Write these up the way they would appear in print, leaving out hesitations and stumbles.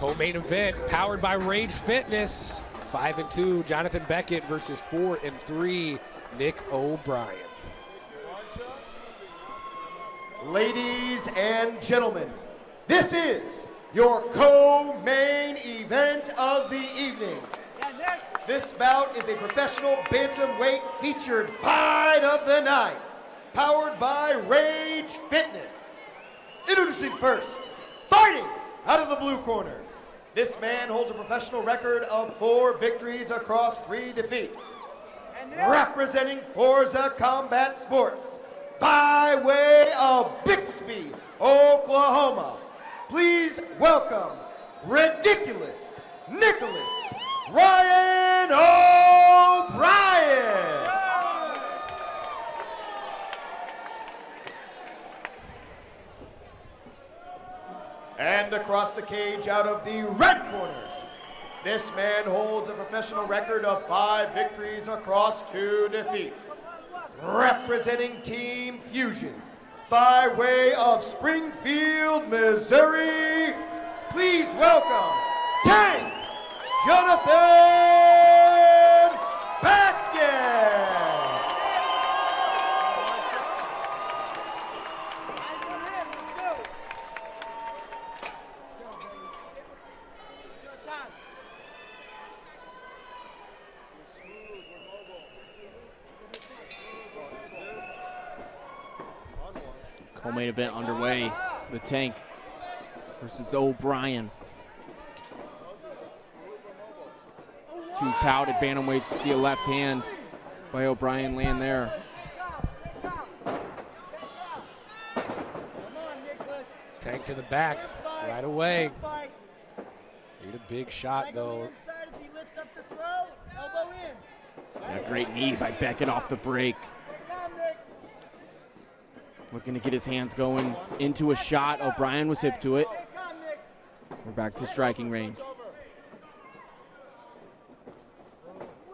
Co-main event powered by Rage Fitness. 5-2, Jonathan Beckett versus 4-3, Nick O'Brien. Ladies and gentlemen, this is your co-main event of the evening. This bout is a professional bantamweight featured fight of the night, powered by Rage Fitness. Introducing first, fighting out of the blue corner. This man holds a professional record of 4 victories across 3 defeats. Representing Forza Combat Sports, by way of Bixby, Oklahoma, please welcome Ridiculous Nicholas Ryan O'Brien. And across the cage out of the red corner, this man holds a professional record of 5 victories across 2 defeats. Representing Team Fusion, by way of Springfield, Missouri, please welcome Tank Jonathan Beckett. Co-main event underway. The Tank versus O'Brien. 2 touted bantamweights to see a left hand by O'Brien land there. Tank to the back right away. Need a big shot though. And a great knee by Beckett off the break. Looking to get his hands going into a shot. O'Brien was hip to it. We're back to striking range.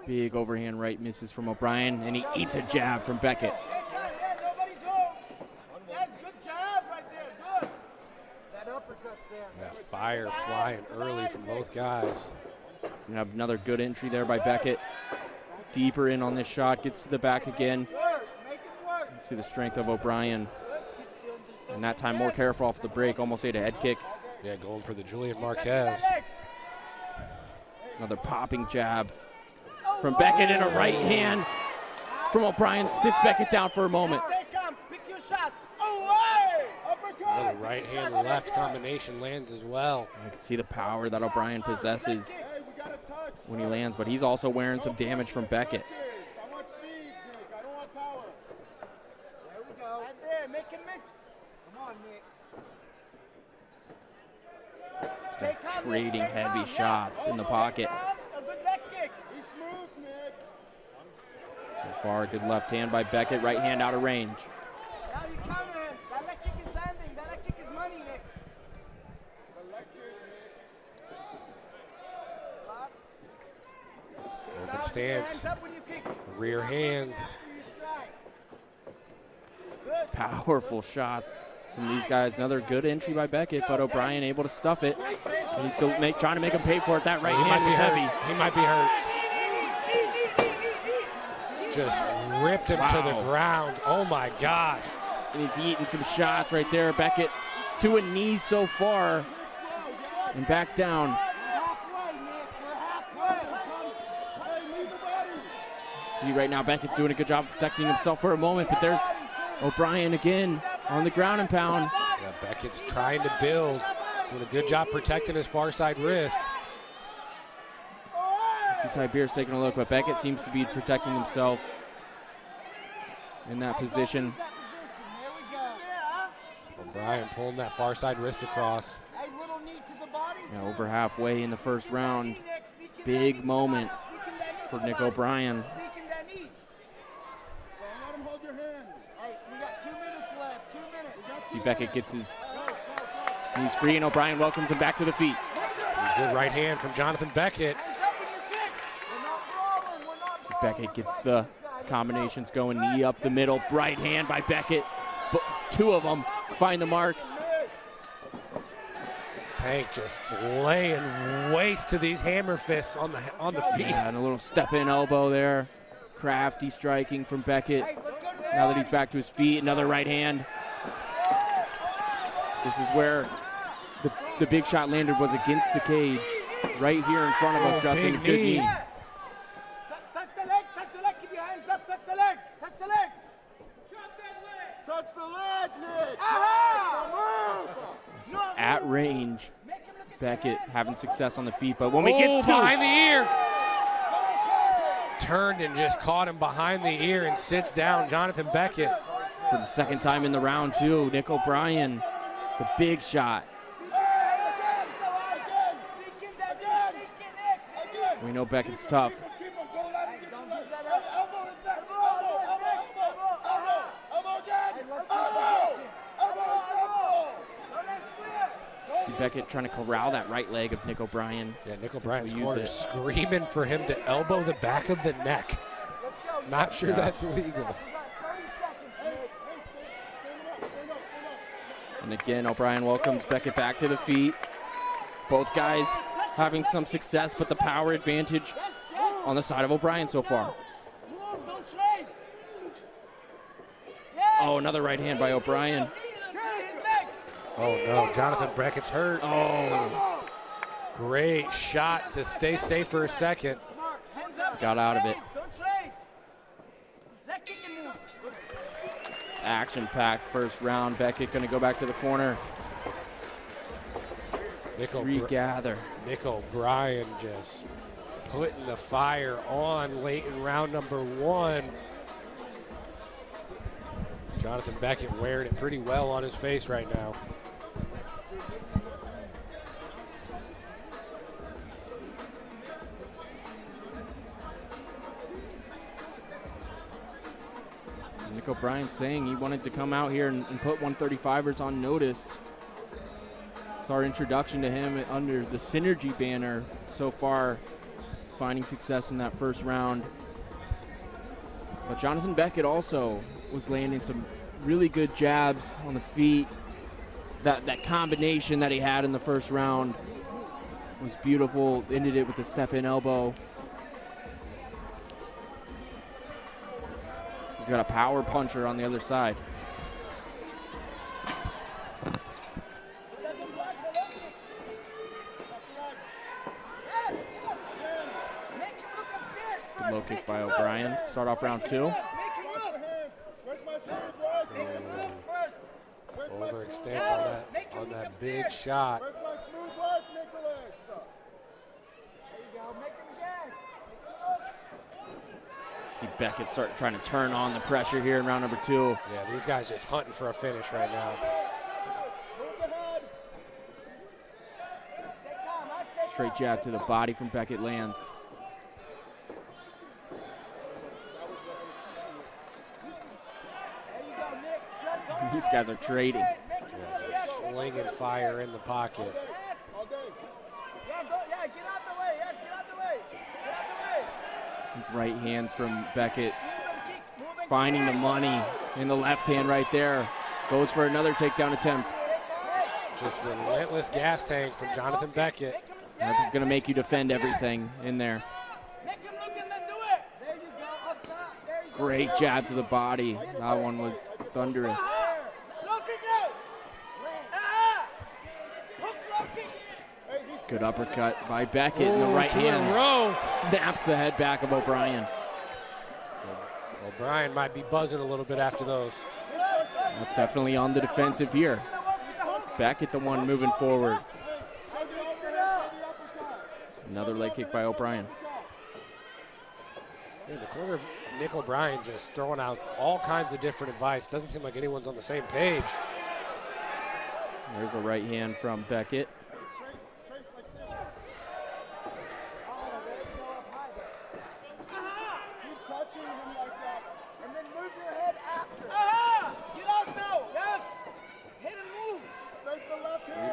Big overhand right misses from O'Brien, and he eats a jab from Beckett. That fire flying early from both guys. We have another good entry there by Beckett. Deeper in on this shot, gets to the back again. See the strength of O'Brien. And that time more careful off the break, almost ate a head kick. Yeah, going for the Julian Marquez. Another popping jab from Beckett and a right hand from O'Brien. Sits Beckett down for a moment. Another right hand left combination lands as well. You can see the power that O'Brien possesses when he lands, but he's also wearing some damage from Beckett. Trading heavy shots in the pocket. So far, a good left hand by Beckett, right hand out of range. Open stance, rear hand. Powerful shots from these guys. Another good entry by Beckett, but O'Brien able to stuff it. Needs to trying to make him pay for it. That right hand was heavy. He might be hurt. Just ripped him to the ground. Oh my God. And he's eating some shots right there. Beckett to a knee so far and back down. See right now Beckett doing a good job protecting himself for a moment, but there's O'Brien again on the ground and pound. Yeah, Beckett's trying to build, doing a good job protecting his far side wrist. See Tiberius taking a look, but Beckett seems to be protecting himself in that position. O'Brien pulling that far side wrist across. Yeah, over halfway in the first round. Big moment for Nick O'Brien. See Beckett gets his knees free, and O'Brien welcomes him back to the feet. Good right hand from Jonathan Beckett. See Beckett gets the combinations going, knee up the middle, right hand by Beckett. But 2 of them find the mark. Tank just laying waste to these hammer fists on the feet. Yeah, and a little step-in elbow there. Crafty striking from Beckett. Now that he's back to his feet, another right hand. This is where the big shot landed, was against the cage. Right here in front of us, Justin. Big Good knee. Touch the leg, keep your hands up, touch the leg. Touch the leg, Nick. So at range, Beckett having success on the feet, but when we get to behind the ear. Turned and just caught him behind the ear and sits down Jonathan Beckett. for the second time in the round, too, Nick O'Brien, the big shot. We know Beckett's tough. See Beckett trying to corral that right leg of Nick O'Brien. Yeah, Nick O'Brien's corner screaming for him to elbow the back of the neck. Not sure that's legal. And again, O'Brien welcomes Beckett back to the feet. Both guys having some success, but the power advantage on the side of O'Brien so far. Oh, another right hand by O'Brien. Oh no, Jonathan Beckett's hurt. Oh, great shot to stay safe for a second. Got out of it. Action-packed first round. Beckett going to go back to the corner. Regather. Nick O'Brien just putting the fire on late in round number one. Jonathan Beckett wearing it pretty well on his face right now. Nick O'Brien saying he wanted to come out here and put 135ers on notice. It's our introduction to him under the Synergy banner so far, finding success in that first round. But Jonathan Beckett also was landing some really good jabs on the feet. That combination that he had in the first round was beautiful. Ended it with a step-in elbow. He's got a power puncher on the other side. Good low kick by O'Brien. Start off round two. Overextend on that big shot. See Beckett start trying to turn on the pressure here in round number two. Yeah, these guys just hunting for a finish right now. Straight jab to the body from Beckett lands. These guys are trading. Yeah, just slinging fire in the pocket. These right hands from Beckett. Finding the money in the left hand right there. Goes for another takedown attempt. Just relentless gas tank from Jonathan Beckett. He's going to make you defend everything in there. Great jab to the body. That one was thunderous. Good uppercut by Beckett in the right hand. Snaps the head back of O'Brien. O'Brien might be buzzing a little bit after those. That's definitely on the defensive here. Beckett the one moving forward. Another leg kick by O'Brien. In the corner, Nick O'Brien just throwing out all kinds of different advice. Doesn't seem like anyone's on the same page. There's a right hand from Beckett.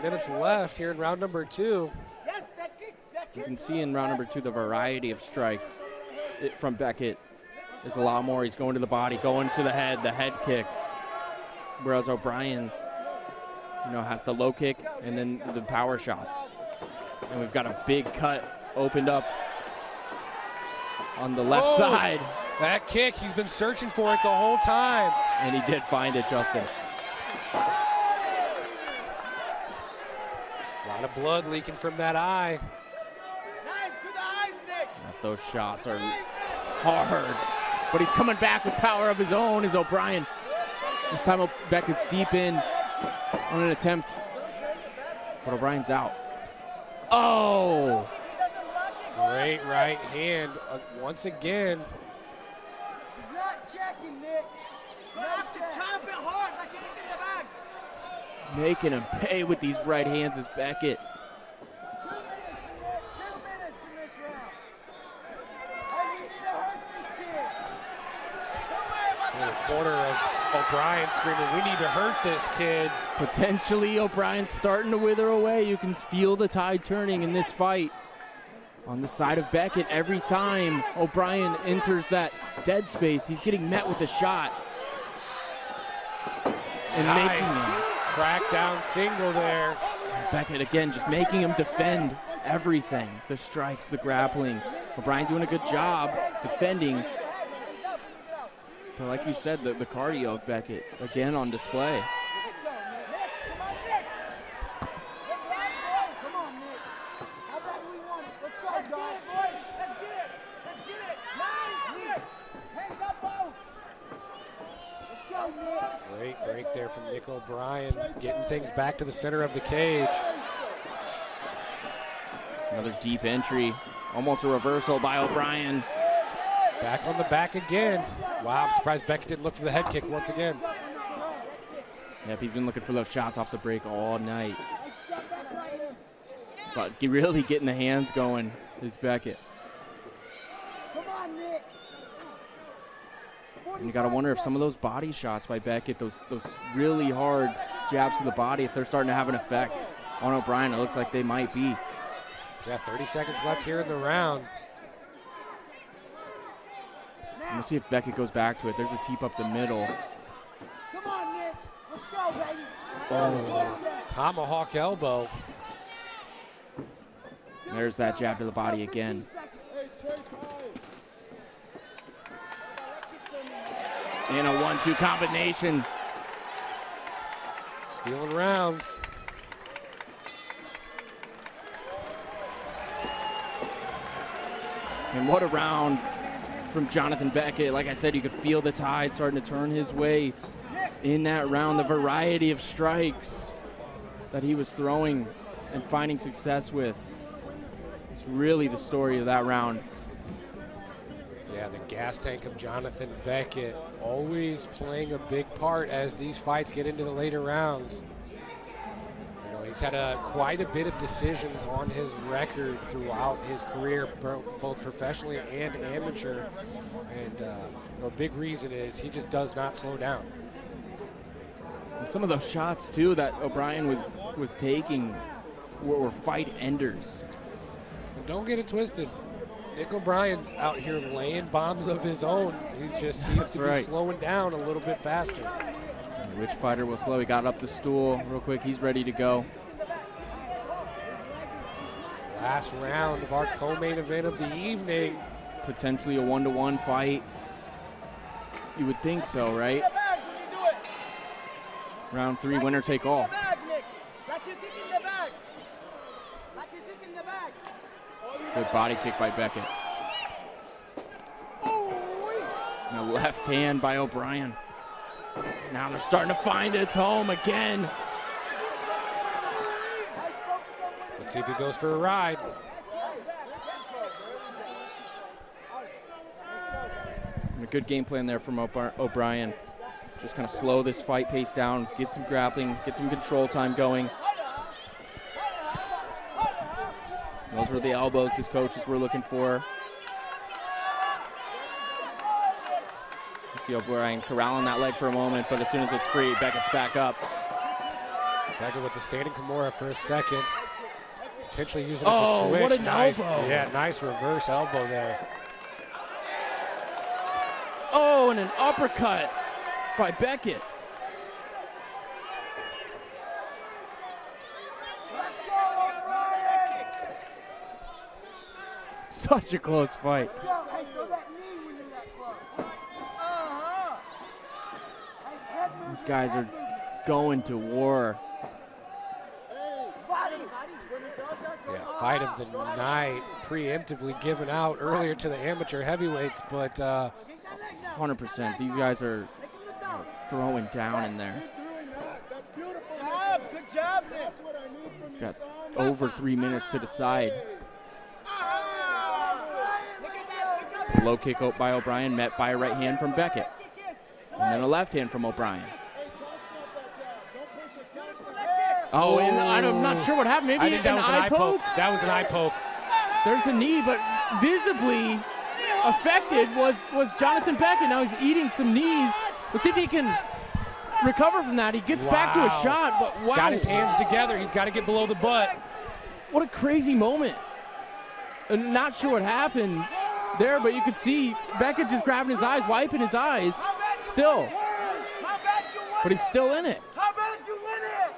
Minutes left here in round number two. You can see in round number two the variety of strikes from Beckett. There's a lot more. He's going to the body, going to the head kicks. Whereas O'Brien has the low kick and then the power shots. And we've got a big cut opened up on the left side. That kick, he's been searching for it the whole time. And he did find it, Justin. A lot of blood leaking from that eye. Nice, good eyes, Nick. Those shots are hard. But he's coming back with power of his own, is O'Brien. This time Beckett's deep in on an attempt. But O'Brien's out. Oh! Great right hand once again. He's not checking, Nick. You have to chop it hard like you did in the back. Making him pay with these right hands is Beckett. 2 minutes, Nick. 2 minutes in this round. And you need to hurt this kid. Don't worry about In that. the corner of O'Brien screaming, we need to hurt this kid. Potentially O'Brien's starting to wither away. You can feel the tide turning in this fight. On the side of Beckett, every time O'Brien enters that dead space, he's getting met with a shot. And making him. Crackdown single there. Beckett again just making him defend everything. The strikes, the grappling. O'Brien doing a good job defending. But like you said, the cardio of Beckett again on display. Great break there from Nick O'Brien, getting things back to the center of the cage. Another deep entry, almost a reversal by O'Brien. Back on the back again. Wow, I'm surprised Beckett didn't look for the head kick once again. Yep, he's been looking for those shots off the break all night. But really getting the hands going is Beckett. Come on, Nick. And you got to wonder if some of those body shots by Beckett, those really hard jabs to the body, if they're starting to have an effect on O'Brien. It looks like they might be. Yeah, 30 seconds left here in the round. Let's see if Beckett goes back to it. There's a teep up the middle. Come on, Nick. Let's go, baby. Oh, tomahawk elbow. There's that jab to the body again. And a 1-2 combination. Stealing rounds. And what a round from Jonathan Beckett. Like I said, you could feel the tide starting to turn his way in that round. The variety of strikes that he was throwing and finding success with. It's really the story of that round. Yeah, the gas tank of Jonathan Beckett always playing a big part as these fights get into the later rounds. You know, he's had quite a bit of decisions on his record throughout his career, both professionally and amateur. And a big reason is he just does not slow down. And some of those shots, too, that O'Brien was taking were fight enders. And don't get it twisted. Nick O'Brien's out here laying bombs of his own. He just seems to be slowing down a little bit faster. Which fighter will slow? He got up the stool real quick. He's ready to go. Last round of our co-main event of the evening. Potentially a 1-to-1 fight. You would think so, right? Round 3, winner take all. Good body kick by Beckett. And a left hand by O'Brien. Now they're starting to find its home again. Let's see if he goes for a ride. And a good game plan there from O'Brien. Just kind of slow this fight pace down, get some grappling, get some control time going. Those were the elbows his coaches were looking for. You see O'Brien corralling that leg for a moment, but as soon as it's free, Beckett's back up. Beckett with the standing Kimura for a second. Potentially using it to switch. What an nice, elbow. Yeah, nice reverse elbow there. Oh, and an uppercut by Beckett. Such a close fight. Let's go. Hey, throw that knee when you're that close. Hey, head movement, These guys head are movement. going to war. Body. Yeah, fight of the night, preemptively given out earlier to the amateur heavyweights, but 100%. These guys are throwing down in there. Good job, Nick. Got over 3 minutes to decide. So low kick out by O'Brien, met by a right hand from Beckett. And then a left hand from O'Brien. Oh, and I'm not sure what happened. Maybe I think that was an eye poke. poke? That was an eye poke. There's a knee, but visibly affected was Jonathan Beckett. Now he's eating some knees. Let's see if he can recover from that. He gets back to a Wow. shot, but wow. Got his hands together. He's got to get below the butt. What a crazy moment. I'm not sure what happened there, but you could see Beckett just grabbing his eyes, wiping his eyes. Still. But he's still in it. How about you win it?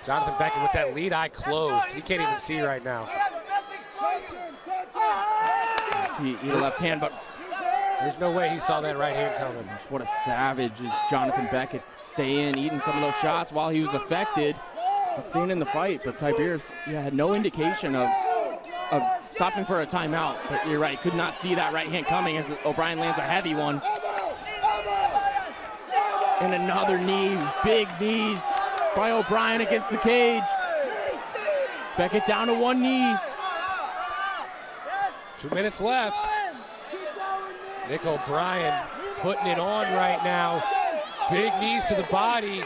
Jonathan Beckett with that lead eye closed. He can't even see right now. See, he left hand, but There's no way he saw that right hand coming. what a savage is Jonathan Beckett staying, eating some of those shots while he was affected and staying in the fight. But Tiberius, had no indication of stopping for a timeout. But you're right, could not see that right hand coming as O'Brien lands a heavy one. And another knee, big knees by O'Brien against the cage. Beckett down to one knee. 2 minutes left. Nick O'Brien putting it on right now. Big knees to the body.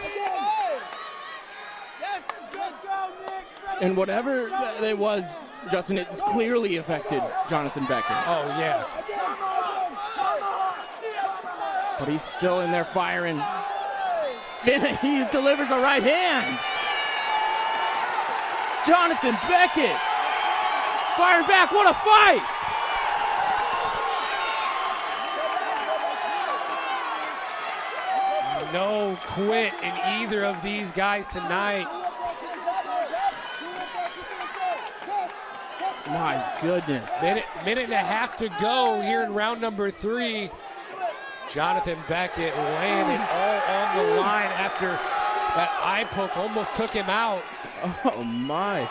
And whatever it was, Justin, it's clearly affected Jonathan Beckett. Oh, yeah. But he's still in there firing. And he delivers a right hand. Jonathan Beckett firing back. What a fight! No quit in either of these guys tonight. My goodness. Minute and a half to go here in round number 3. Jonathan Beckett laying it all on the line after that eye poke almost took him out. Oh my.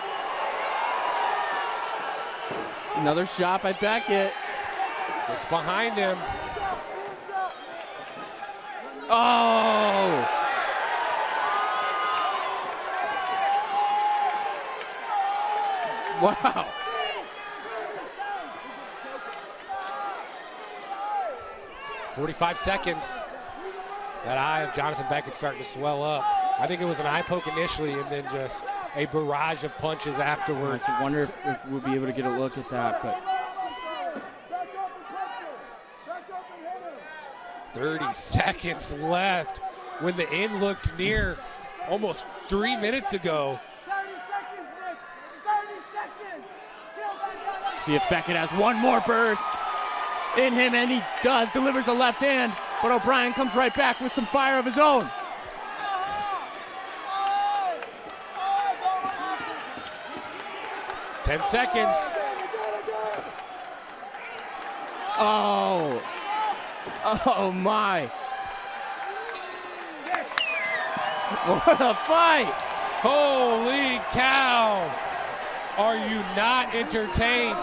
Another shot by Beckett. It's behind him. Oh! Wow. .45 seconds. That eye of Jonathan Beckett starting to swell up. I think it was an eye poke initially and then just a barrage of punches afterwards. I wonder if we'll be able to get a look at that, but 30 seconds left when the end looked near almost 3 minutes ago. 30 seconds, Nick. 30 seconds. Kill that guy. see if Beckett has one more burst in him, and he does, delivers a left hand, but O'Brien comes right back with some fire of his own. 10 seconds. Oh. Oh my. What a fight. Holy cow. Are you not entertained?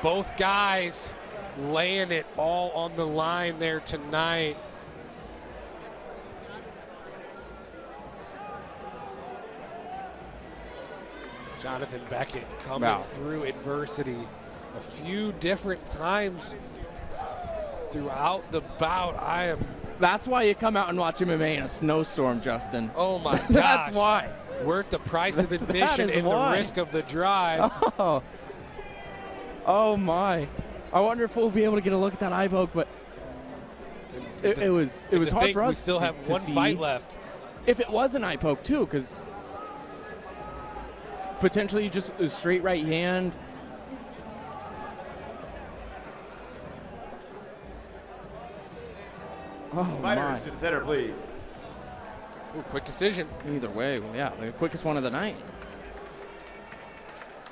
Both guys laying it all on the line there tonight. Jonathan Beckett coming through adversity a few different times throughout the bout. That's why you come out and watch MMA in a snowstorm, Justin. Oh my gosh. That's why. Worth the price of admission and the risk of the drive. Oh. Oh my. I wonder if we'll be able to get a look at that eye poke, but it was hard for us. We still have one fight left. If it was an eye poke too, because potentially just a straight right hand. Oh Fighters my. to the center, please. Ooh, quick decision. Either way, well, yeah, the quickest one of the night.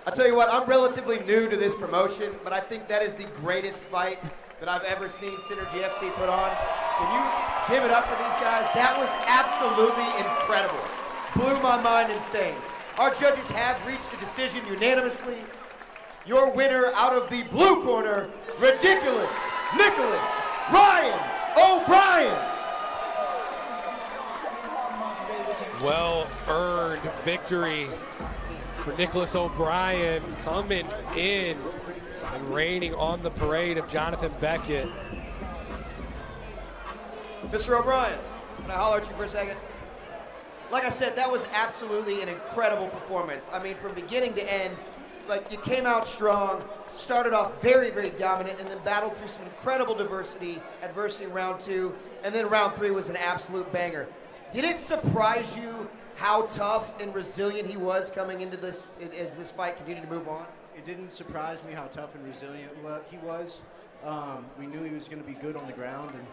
I tell you what, I'm relatively new to this promotion, but I think that is the greatest fight that I've ever seen Synergy FC put on. Can you give it up for these guys? That was absolutely incredible. Blew my mind insane. Our judges have reached a decision unanimously. Your winner out of the blue corner, Ridiculous Nicholas Ryan O'Brien. Well-earned victory for Nicholas O'Brien, coming in and raining on the parade of Jonathan Beckett. Mr. O'Brien, can I holler at you for a second? Like I said, that was absolutely an incredible performance. I mean, from beginning to end, like, you came out strong, started off very, very dominant, and then battled through some incredible adversity in round 2, and then round 3 was an absolute banger. Did it surprise you how tough and resilient he was coming into this, as this fight continued to move on? It didn't surprise me how tough and resilient he was. We knew he was going to be good on the ground and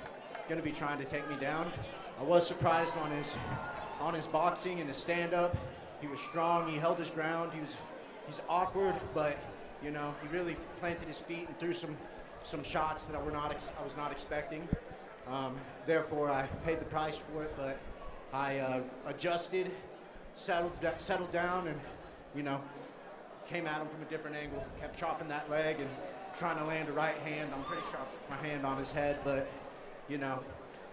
going to be trying to take me down. I was surprised on his boxing and his stand-up. He was strong. He held his ground. He's awkward, but you know, he really planted his feet and threw some shots that I was not expecting. Therefore, I paid the price for it, but I adjusted, settled down, and you know, came at him from a different angle. Kept chopping that leg and trying to land a right hand. I'm pretty sure I put my hand on his head, but you know,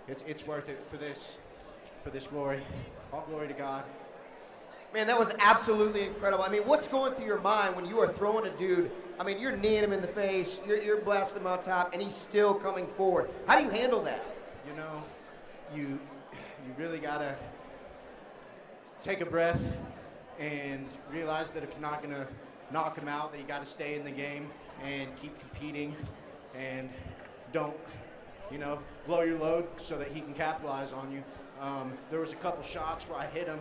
it's worth it for this glory. All glory to God. Man, that was absolutely incredible. I mean, what's going through your mind when you are throwing a dude? I mean, you're kneeing him in the face, you're blasting him on top, and he's still coming forward. How do you handle that? You know, you really gotta take a breath and realize that if you're not gonna knock him out, that you gotta stay in the game and keep competing, and don't, you know, blow your load so that he can capitalize on you. There was a couple shots where I hit him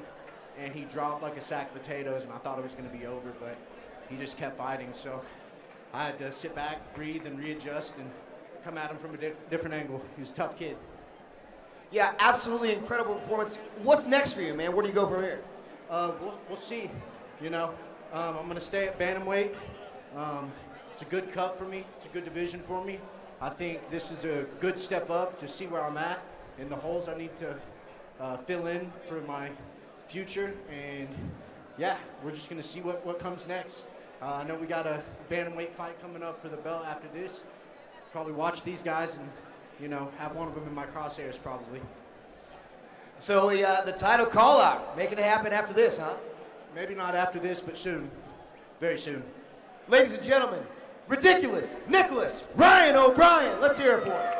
and he dropped like a sack of potatoes, and I thought it was going to be over, but he just kept fighting. So I had to sit back, breathe, and readjust and come at him from a different angle. He was a tough kid. Yeah, absolutely incredible performance. What's next for you, man? Where do you go from here? We'll see. You know, I'm going to stay at bantamweight. It's a good cut for me. It's a good division for me. I think this is a good step up to see where I'm at and the holes I need to fill in for my future. And yeah, we're just going to see what comes next. I know we got a bantamweight fight coming up for the belt after this. Probably watch these guys and, you know, have one of them in my crosshairs probably. So the title call out, making it happen after this, huh? Maybe not after this, but soon. Very soon. Ladies and gentlemen, Ridiculous Nicholas Ryan O'Brien. Let's hear it for him.